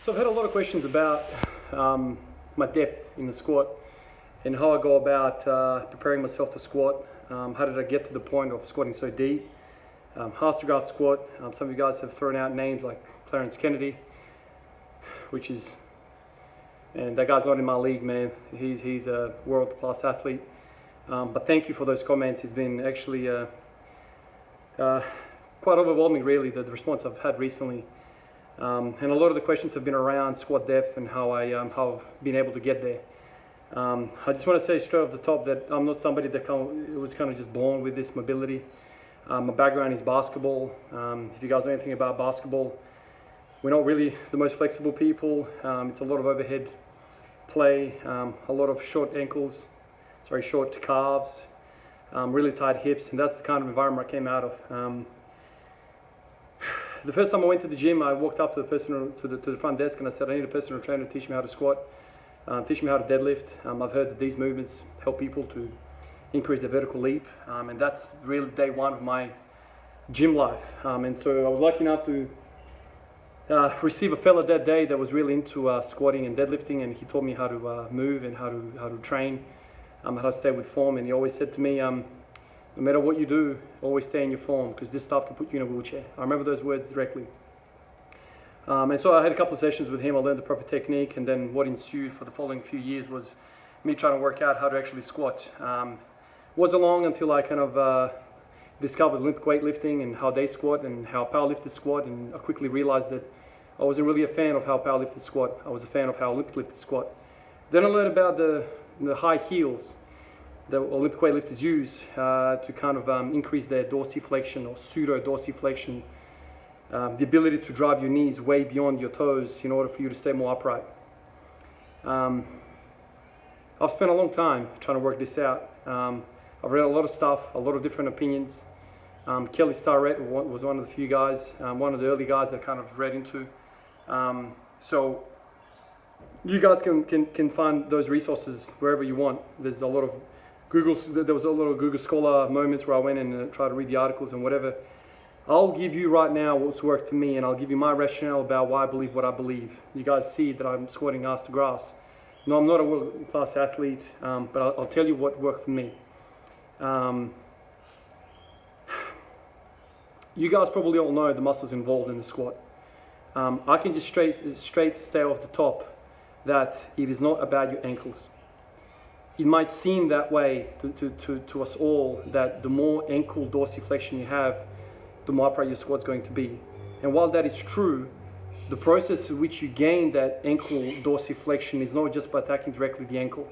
So I've had a lot of questions about my depth in the squat and how I go about preparing myself to squat. How did I get to the point of squatting so deep? Hard squat. Some of you guys have thrown out names like Clarence Kennedy, which is, and that guy's not in my league, man. He's a world-class athlete. But thank you for those comments. It's been actually quite overwhelming, really, the response I've had recently. And a lot of the questions have been around squat depth and how I've been able to get there. I just want to say straight off the top that I'm not somebody that was kind of just born with this mobility. My background is basketball. If you guys know anything about basketball, we're not really the most flexible people. It's a lot of overhead play, a lot of short calves, really tight hips, and that's the kind of environment I came out of. The first time I went to the gym, I walked up to the front desk and I said, I need a personal trainer to teach me how to squat, teach me how to deadlift. I've heard that these movements help people to increase their vertical leap, and that's really day one of my gym life. And so I was lucky enough to receive a fella that day that was really into squatting and deadlifting, and he taught me how to move and how to train, how to stay with form. And he always said to me, no matter what you do, always stay in your form, because this stuff can put you in a wheelchair. I remember those words directly. And so I had a couple of sessions with him. I learned the proper technique, and then what ensued for the following few years was me trying to work out how to actually squat. Wasn't long until I kind of discovered Olympic weightlifting and how they squat and how powerlifters squat, and I quickly realized that I wasn't really a fan of how powerlifters squat. I was a fan of how Olympic lifters squat. Then I learned about the high heels that Olympic weightlifters use to kind of increase their dorsiflexion or pseudo dorsiflexion, the ability to drive your knees way beyond your toes in order for you to stay more upright. I've spent a long time trying to work this out. I've read a lot of stuff, a lot of different opinions. Kelly Starrett was one of the few guys, one of the early guys that I kind of read into. So you guys can find those resources wherever you want. There's a lot of there was a lot of Google Scholar moments where I went and tried to read the articles and whatever. I'll give you right now what's worked for me, and I'll give you my rationale about why I believe what I believe. You guys see that I'm squatting ass to grass. No, I'm not a world-class athlete, but I'll tell you what worked for me. You guys probably all know the muscles involved in the squat. I can just straight stay off the top that it is not about your ankles. It might seem that way to us all, that the more ankle dorsiflexion you have, the more upright your squat's going to be. And while that is true, the process in which you gain that ankle dorsiflexion is not just by attacking directly the ankle.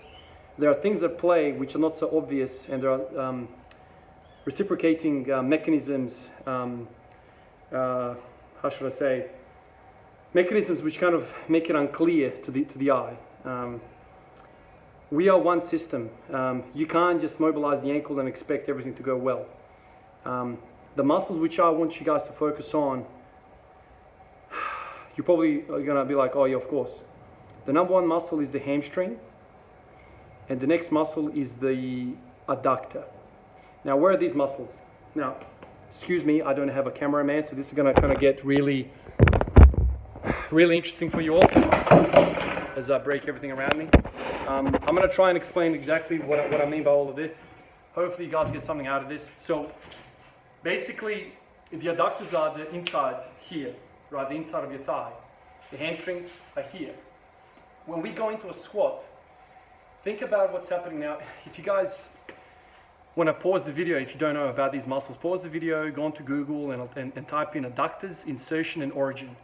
There are things at play which are not so obvious, and there are reciprocating mechanisms, how should I say, mechanisms which kind of make it unclear to the eye. We are one system. You can't just mobilize the ankle and expect everything to go well. The muscles which I want you guys to focus on, you're probably going to be like, oh yeah, of course. The number one muscle is the hamstring, and the next muscle is the adductor. Now, where are these muscles? Now, excuse me, I don't have a cameraman, so this is going to kind of get really interesting for you all as I break everything around me. I'm going to try and explain exactly what I mean by all of this. Hopefully you guys get something out of this. So basically, the adductors are the inside here, right? The inside of your thigh. The hamstrings are here. When we go into a squat, think about what's happening now. If you guys want to pause the video, if you don't know about these muscles, pause the video, go onto Google and type in adductors, insertion and origin.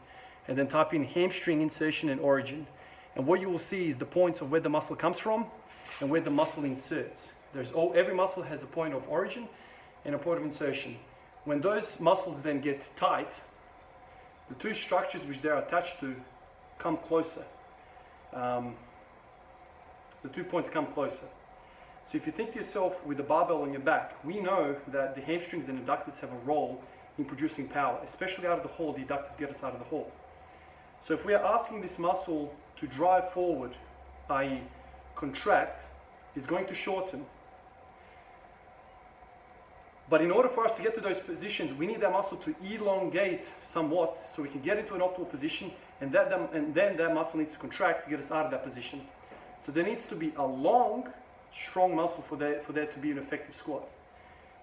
And then type in hamstring, insertion and origin. And what you will see is the points of where the muscle comes from and where the muscle inserts. Every muscle has a point of origin and a point of insertion. When those muscles then get tight, the two structures which they're attached to come closer. The 2 points come closer. So if you think to yourself with the barbell on your back, we know that the hamstrings and adductors have a role in producing power, especially out of the hole. The adductors get us out of the hole. So if we are asking this muscle to drive forward, i.e. contract, it's going to shorten. But in order for us to get to those positions, we need that muscle to elongate somewhat so we can get into an optimal position and then that muscle needs to contract to get us out of that position. So there needs to be a long, strong muscle for there to be an effective squat.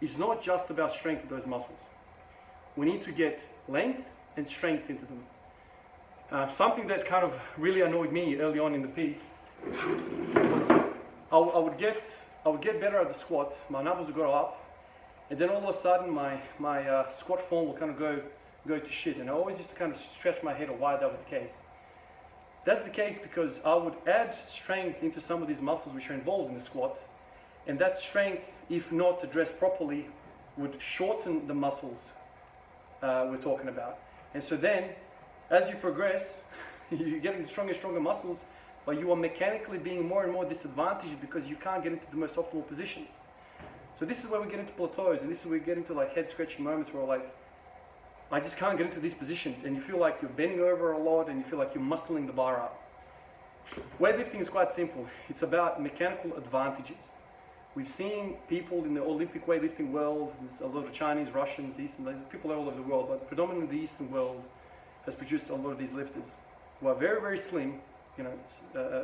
It's not just about strength of those muscles. We need to get length and strength into them. Something that kind of really annoyed me early on in the piece was I would get better at the squat, my numbers would go up, and then all of a sudden my squat form will kind of go to shit. And I always used to kind of scratch my head on why that was the case. That's the case because I would add strength into some of these muscles which are involved in the squat, and that strength, if not addressed properly, would shorten the muscles we're talking about. And so then, as you progress, you're getting stronger and stronger muscles, but you are mechanically being more and more disadvantaged because you can't get into the most optimal positions. So this is where we get into plateaus, and this is where we get into like head-scratching moments where we're like, I just can't get into these positions, and you feel like you're bending over a lot and you feel like you're muscling the bar up. Weightlifting is quite simple. It's about mechanical advantages. We've seen people in the Olympic weightlifting world, there's a lot of Chinese, Russians, Eastern, people all over the world, but predominantly the Eastern world has produced a lot of these lifters who are very, very slim,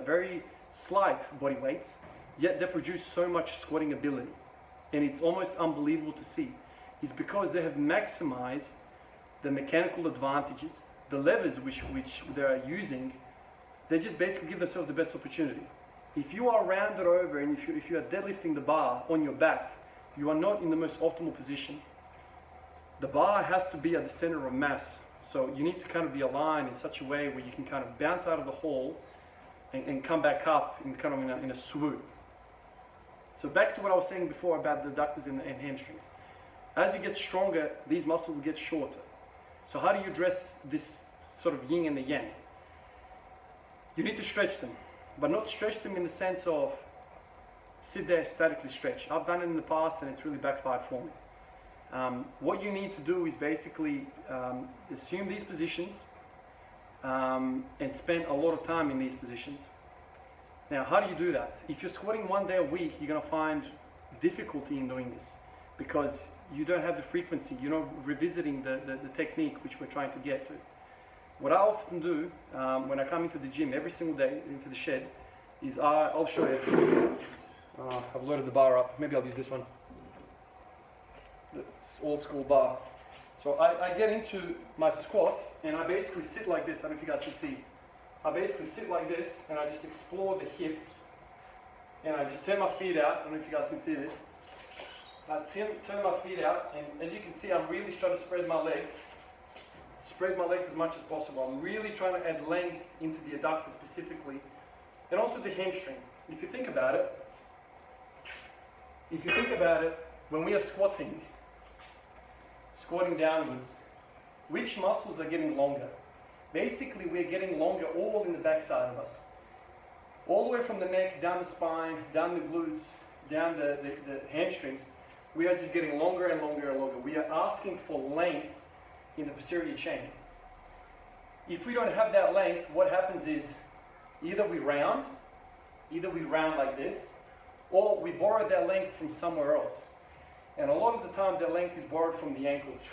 very slight body weights, yet they produce so much squatting ability. And it's almost unbelievable to see. It's because they have maximized the mechanical advantages, the levers which they are using. They just basically give themselves the best opportunity. If you are rounded over and if you are deadlifting the bar on your back, you are not in the most optimal position. The bar has to be at the center of mass. So you need to kind of be aligned in such a way where you can kind of bounce out of the hole and come back up in kind of in a swoop. So back to what I was saying before about the adductors and hamstrings. As you get stronger, these muscles will get shorter. So how do you address this sort of yin and the yang? You need to stretch them, but not stretch them in the sense of sit there statically stretch. I've done it in the past and it's really backfired for me. What you need to do is basically assume these positions and spend a lot of time in these positions. Now, how do you do that? If you're squatting 1 day a week, you're going to find difficulty in doing this because you don't have the frequency, you're not revisiting the technique which we're trying to get to. What I often do when I come into the gym every single day, into the shed, is I'll show you. I've loaded the bar up. Maybe I'll use this one. This old school bar. So I get into my squat and I basically sit like this. I don't know if you guys can see. I basically sit like this and I just explore the hip and I just turn my feet out. I don't know if you guys can see this. I turn my feet out and as you can see, I'm really trying to spread my legs. Spread my legs as much as possible. I'm really trying to add length into the adductor specifically and also the hamstring. If you think about it, when we are squatting downwards, which muscles are getting longer? Basically, we're getting longer all in the backside of us. All the way from the neck, down the spine, down the glutes, down the hamstrings, we are just getting longer and longer and longer. We are asking for length in the posterior chain. If we don't have that length, what happens is either we round like this, or we borrow that length from somewhere else. And a lot of the time, that length is borrowed from the ankles,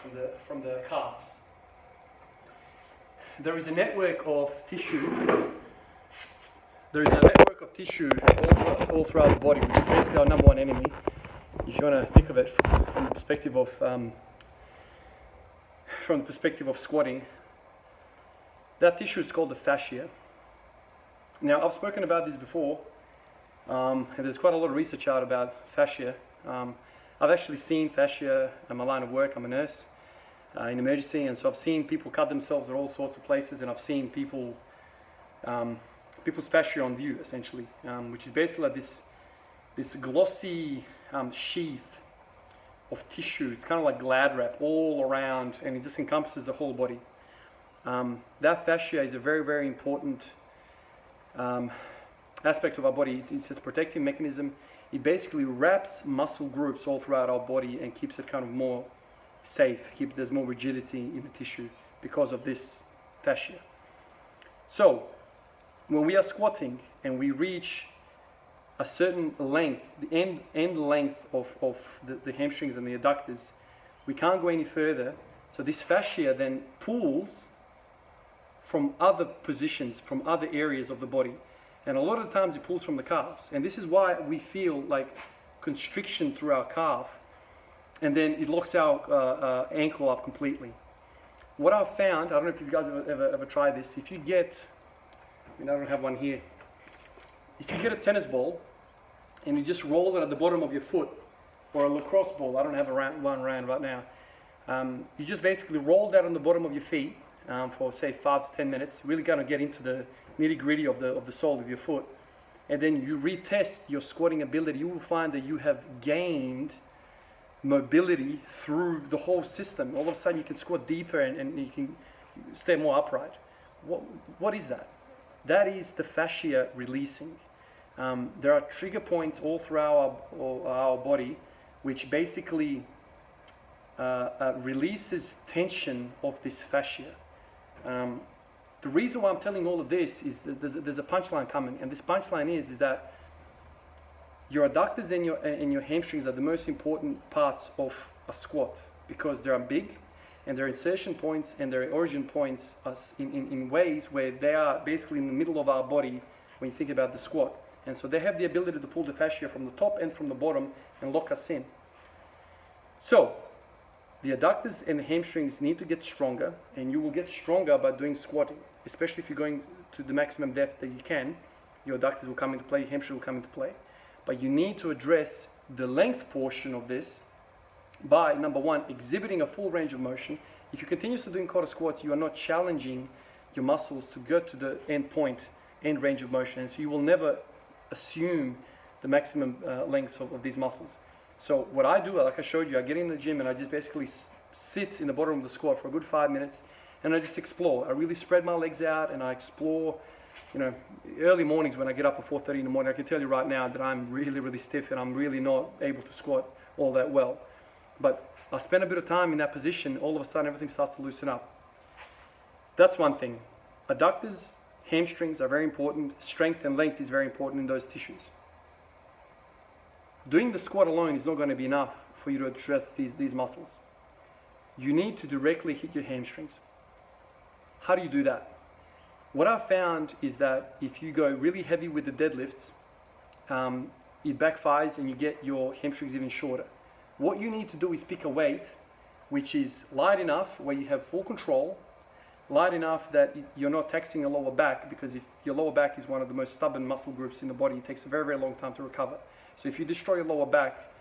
from the calves. There is a network of tissue. All throughout the body, which is basically our number one enemy. If you want to think of it from the perspective of squatting, that tissue is called the fascia. Now, I've spoken about this before, and there's quite a lot of research out about fascia. I've actually seen fascia in my line of work. I'm a nurse in emergency, and so I've seen people cut themselves at all sorts of places, and I've seen people's fascia on view, essentially, which is basically like this glossy sheath of tissue. It's kind of like glad wrap all around, and it just encompasses the whole body. That fascia is a very, very important aspect of our body. It's a protective mechanism. It basically wraps muscle groups all throughout our body and keeps it kind of more safe, there's more rigidity in the tissue because of this fascia. So, when we are squatting and we reach a certain length, the end length of the hamstrings and the adductors, we can't go any further. So this fascia then pulls from other positions, from other areas of the body. And a lot of times it pulls from the calves. And this is why we feel like constriction through our calf, and then it locks our ankle up completely. What I've found, I don't know if you guys have ever tried this, if you get, I don't have one here. If you get a tennis ball and you just roll it at the bottom of your foot, or a lacrosse ball, I don't have one around right now, you just basically roll that on the bottom of your feet for say 5 to 10 minutes, really gonna get into the nitty gritty of the sole of your foot, and then you retest your squatting ability. You will find that you have gained mobility through the whole system. All of a sudden you can squat deeper and you can stay more upright. What is that? That is the fascia releasing. There are trigger points all through our body which basically releases tension of this fascia. The reason why I'm telling all of this is that there's a punchline coming, and this punchline is that your adductors and your hamstrings are the most important parts of a squat, because they are big and their insertion points and their origin points are in ways where they are basically in the middle of our body when you think about the squat. And so they have the ability to pull the fascia from the top and from the bottom and lock us in. So the adductors and the hamstrings need to get stronger, and you will get stronger by doing squatting, especially if you're going to the maximum depth that you can. Your adductors will come into play, your hamstring will come into play. But you need to address the length portion of this by, number one, exhibiting a full range of motion. If you continuously doing quarter squats, you are not challenging your muscles to go to the end point, end range of motion, and so you will never assume the maximum lengths of these muscles. So what I do, like I showed you, I get in the gym and I just basically sit in the bottom of the squat for a good 5 minutes, and I just explore. I really spread my legs out and I explore. Early mornings when I get up at 4:30 in the morning, I can tell you right now that I'm really, really stiff and I'm really not able to squat all that well. But I spend a bit of time in that position, all of a sudden everything starts to loosen up. That's one thing. Adductors, hamstrings are very important. Strength and length is very important in those tissues. Doing the squat alone is not going to be enough for you to address these muscles. You need to directly hit your hamstrings. How do you do that? What I've found is that if you go really heavy with the deadlifts, it backfires and you get your hamstrings even shorter. What you need to do is pick a weight which is light enough where you have full control, light enough that you're not taxing your lower back, because if your lower back is one of the most stubborn muscle groups in the body, it takes a very, very long time to recover. So if you destroy your lower back,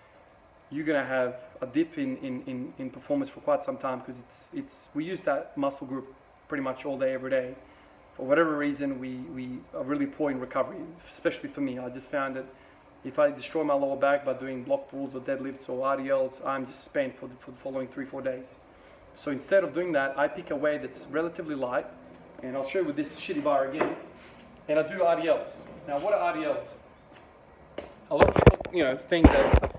you're going to have a dip in performance for quite some time, because we use that muscle group pretty much all day, every day. For whatever reason, we are really poor in recovery, especially for me. I just found that if I destroy my lower back by doing block pulls or deadlifts or RDLs, I'm just spent for the following 3-4 days. So instead of doing that, I pick a weight that's relatively light, and I'll show you with this shitty bar again, and I do RDLs. Now, what are RDLs? A lot of people, think that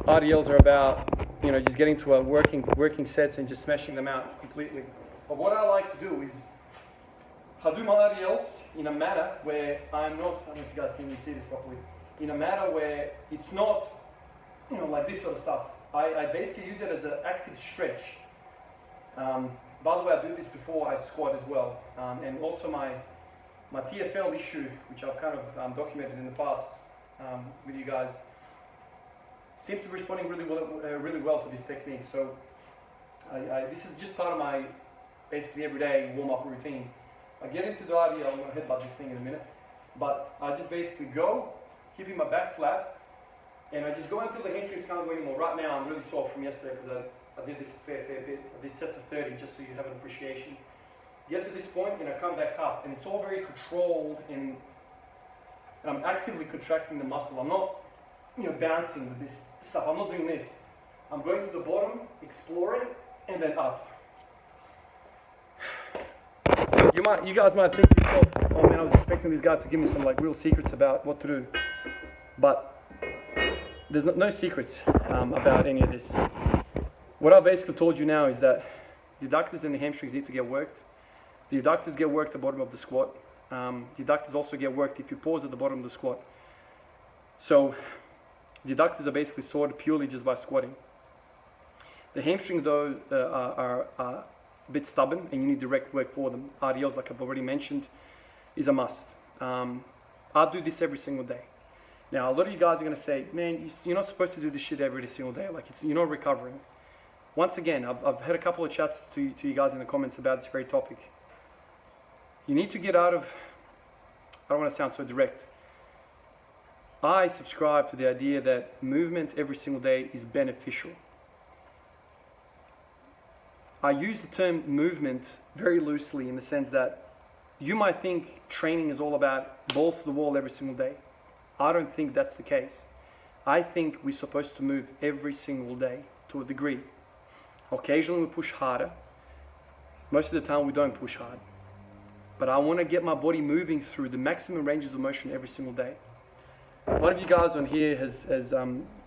RDLs are about, just getting to a working sets and just smashing them out completely. But what I like to do is, I'll do my RDLs in a manner where I'm not, I don't know if you guys can even see this properly, in a manner where it's not, like this sort of stuff. I basically use it as an active stretch. By the way, I do this before I squat as well. And also my TFL issue, which I've kind of documented in the past with you guys, seems to be responding really well to this technique. So this is just part of my basically everyday warm-up routine. I get into the RDL, I'm going to headbutt this thing in a minute, but I just basically go, keeping my back flat, and I just go until the hamstrings can't go anymore. Right now I'm really sore from yesterday because I did this a fair bit. I did sets of 30 just so you have an appreciation. Get to this point and I come back up, and it's all very controlled, and I'm actively contracting the muscle. I'm not bouncing with this stuff. I'm not doing this. I'm going to the bottom, exploring, and then up. You guys might think to yourself, oh man, I was expecting this guy to give me some real secrets about what to do. But there's no secrets about any of this. What I basically told you now is that the adductors and the hamstrings need to get worked. The adductors get worked at the bottom of the squat. The adductors also get worked if you pause at the bottom of the squat. So the adductors are basically sorted purely just by squatting. The hamstring, though, are a bit stubborn and you need direct work for them. RDLs, like I've already mentioned, is a must. I do this every single day. Now, a lot of you guys are going to say, man, you're not supposed to do this shit every single day. Like, you're not recovering. Once again, I've had a couple of chats to you guys in the comments about this very topic. You need to get out of, I don't want to sound so direct. I subscribe to the idea that movement every single day is beneficial. I use the term movement very loosely in the sense that you might think training is all about balls to the wall every single day. I don't think that's the case. I think we're supposed to move every single day to a degree. Occasionally we push harder. Most of the time we don't push hard. But I want to get my body moving through the maximum ranges of motion every single day. One of you guys on here has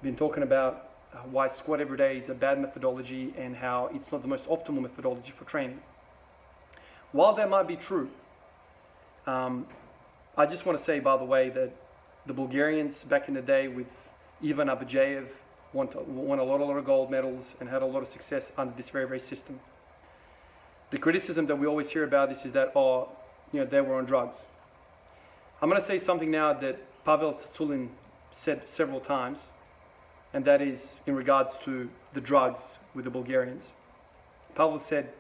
been talking about why squat every day is a bad methodology and how it's not the most optimal methodology for training. While that might be true, I just want to say, by the way, that the Bulgarians back in the day with Ivan Abajev won a lot of gold medals and had a lot of success under this very, very system. The criticism that we always hear about this is that, they were on drugs. I'm going to say something now that Pavel Tsatsouline said several times, and that is in regards to the drugs with the Bulgarians. Pavel said,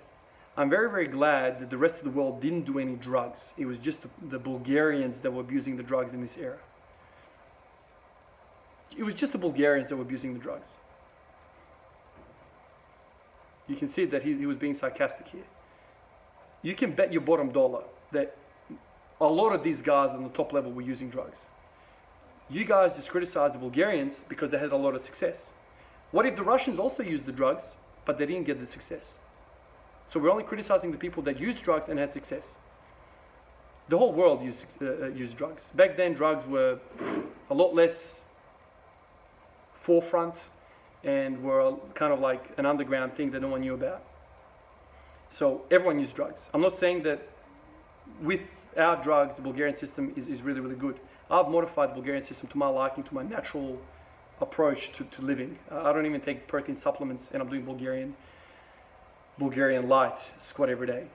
I'm very, very glad that the rest of the world didn't do any drugs. It was just the Bulgarians that were abusing the drugs in this era. It was just the Bulgarians that were abusing the drugs. You can see that he was being sarcastic here. You can bet your bottom dollar that a lot of these guys on the top level were using drugs. You guys just criticize the Bulgarians because they had a lot of success. What if the Russians also used the drugs, but they didn't get the success? So we're only criticizing the people that used drugs and had success. The whole world used drugs. Back then, drugs were a lot less forefront and were kind of like an underground thing that no one knew about. So everyone used drugs. I'm not saying that without drugs, the Bulgarian system is really, really good. I've modified the Bulgarian system to my liking, to my natural approach to living. I don't even take protein supplements, and I'm doing Bulgarian light squat every day.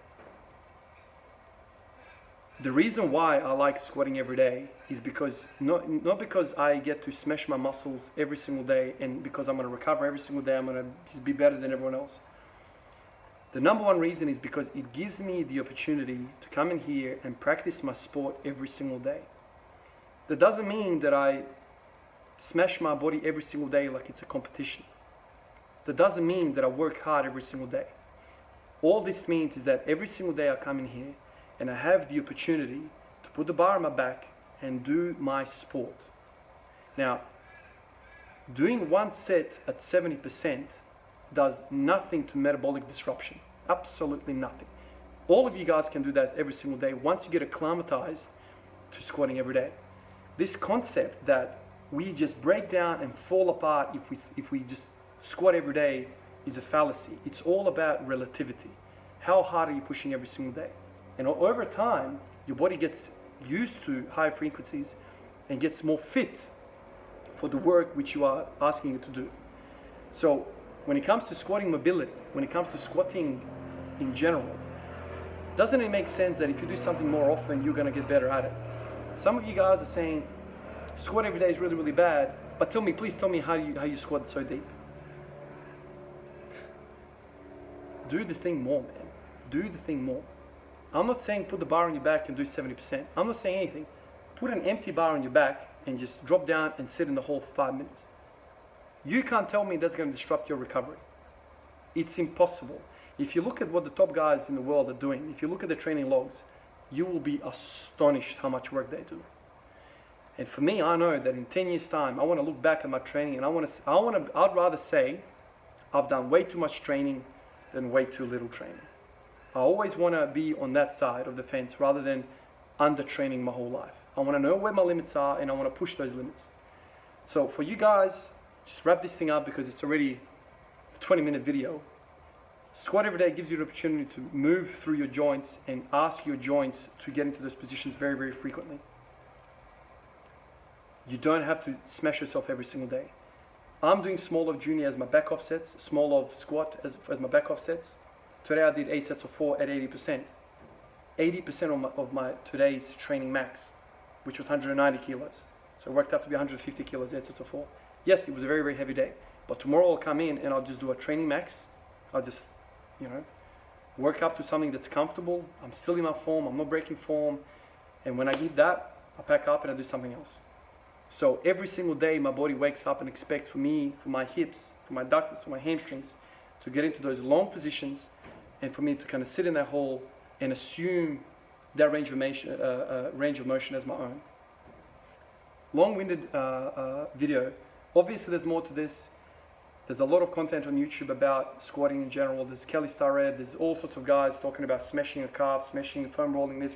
The reason why I like squatting every day is because not because I get to smash my muscles every single day and because I'm going to recover every single day, I'm going to just be better than everyone else. The number one reason is because it gives me the opportunity to come in here and practice my sport every single day. That doesn't mean that I smash my body every single day like it's a competition. That doesn't mean that I work hard every single day. All this means is that every single day I come in here and I have the opportunity to put the bar on my back and do my sport. Now, doing one set at 70% does nothing to metabolic disruption. Absolutely nothing. All of you guys can do that every single day once you get acclimatized to squatting every day. This concept that we just break down and fall apart if we just squat every day is a fallacy. It's all about relativity. How hard are you pushing every single day? And over time, your body gets used to high frequencies and gets more fit for the work which you are asking it to do. So when it comes to squatting mobility, when it comes to squatting in general, doesn't it make sense that if you do something more often, you're going to get better at it? Some of you guys are saying, squat every day is really, really bad, but please tell me how you squat so deep. Do the thing more, man. Do the thing more. I'm not saying put the bar on your back and do 70%. I'm not saying anything. Put an empty bar on your back and just drop down and sit in the hole for 5 minutes. You can't tell me that's going to disrupt your recovery. It's impossible. If you look at what the top guys in the world are doing, if you look at the training logs, you will be astonished how much work they do. And for me, I know that in 10 years' time, I want to look back at my training and I'd rather say I've done way too much training than way too little training. I always want to be on that side of the fence rather than under-training my whole life. I want to know where my limits are and I want to push those limits. So for you guys, just wrap this thing up because it's already a 20-minute video. Squat every day gives you the opportunity to move through your joints and ask your joints to get into those positions very, very frequently. You don't have to smash yourself every single day. I'm doing small of junior as my back offsets, small of squat as my back offsets. Today I did 8 sets of 4 at 80%. 80% of my today's training max, which was 190 kilos. So it worked out to be 150 kilos, 8 sets of 4. Yes, it was a very, very heavy day. But tomorrow I'll come in and I'll just do a training max. I'll just, work up to something that's comfortable. I'm still in my form. I'm not breaking form. And when I get that, I pack up and I do something else. So every single day, my body wakes up and expects for me, for my hips, for my adductors, for my hamstrings, to get into those long positions and for me to kind of sit in that hole and assume that range of motion as my own. Long-winded video. Obviously, there's more to this. There's a lot of content on YouTube about squatting in general. There's Kelly Starrett. There's all sorts of guys talking about smashing a calf, smashing, foam rolling this,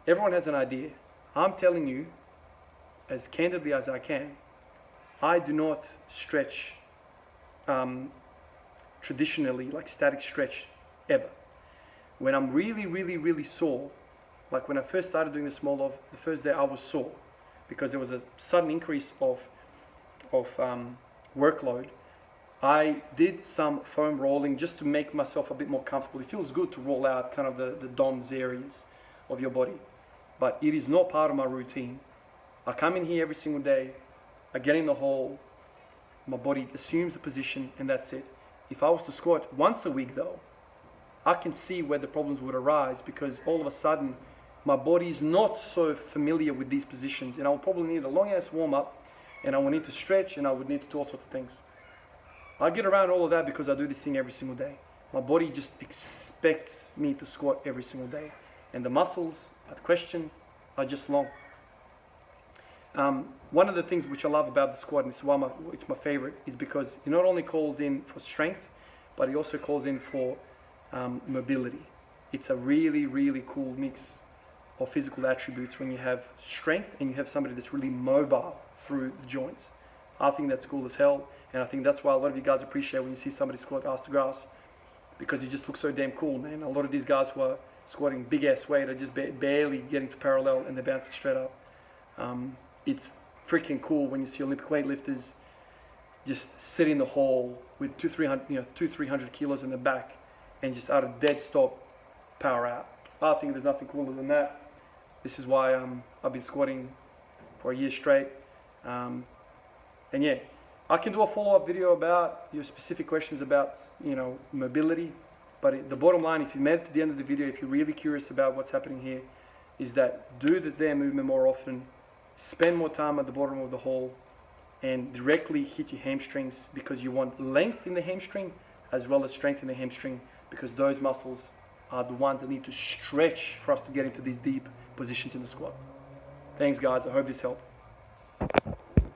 everyone has an idea. I'm telling you, as candidly as I can, I do not stretch traditionally, like static stretch, ever. When I'm really, really, really sore, like when I first started doing the small loft, the first day I was sore because there was a sudden increase of workload. I did some foam rolling just to make myself a bit more comfortable. It feels good to roll out kind of the DOMS areas of your body, but it is not part of my routine. I come in here every single day, I get in the hole, my body assumes the position, and that's it. If I was to squat once a week though, I can see where the problems would arise because all of a sudden my body is not so familiar with these positions and I will probably need a long ass warm up and I will need to stretch and I would need to do all sorts of things. I get around all of that because I do this thing every single day. My body just expects me to squat every single day and the muscles at question are just long. One of the things which I love about the squat, and this is why it's my favorite, is because it not only calls in for strength, but it also calls in for mobility. It's a really, really cool mix of physical attributes when you have strength and you have somebody that's really mobile through the joints. I think that's cool as hell, and I think that's why a lot of you guys appreciate when you see somebody squat ass to grass, because it just looks so damn cool, man. A lot of these guys who are squatting big ass weight are just barely getting to parallel and they're bouncing straight up. It's freaking cool when you see Olympic weightlifters just sit in the hole with 200-300 kilos in the back and just out of dead stop power out. I think there's nothing cooler than that. This is why I've been squatting for a year straight. And yeah, I can do a follow-up video about your specific questions about mobility. But the bottom line, if you made it to the end of the video, if you're really curious about what's happening here, is that do the damn movement more often. Spend more time at the bottom of the hole and directly hit your hamstrings because you want length in the hamstring as well as strength in the hamstring because those muscles are the ones that need to stretch for us to get into these deep positions in the squat. Thanks guys, I hope this helped.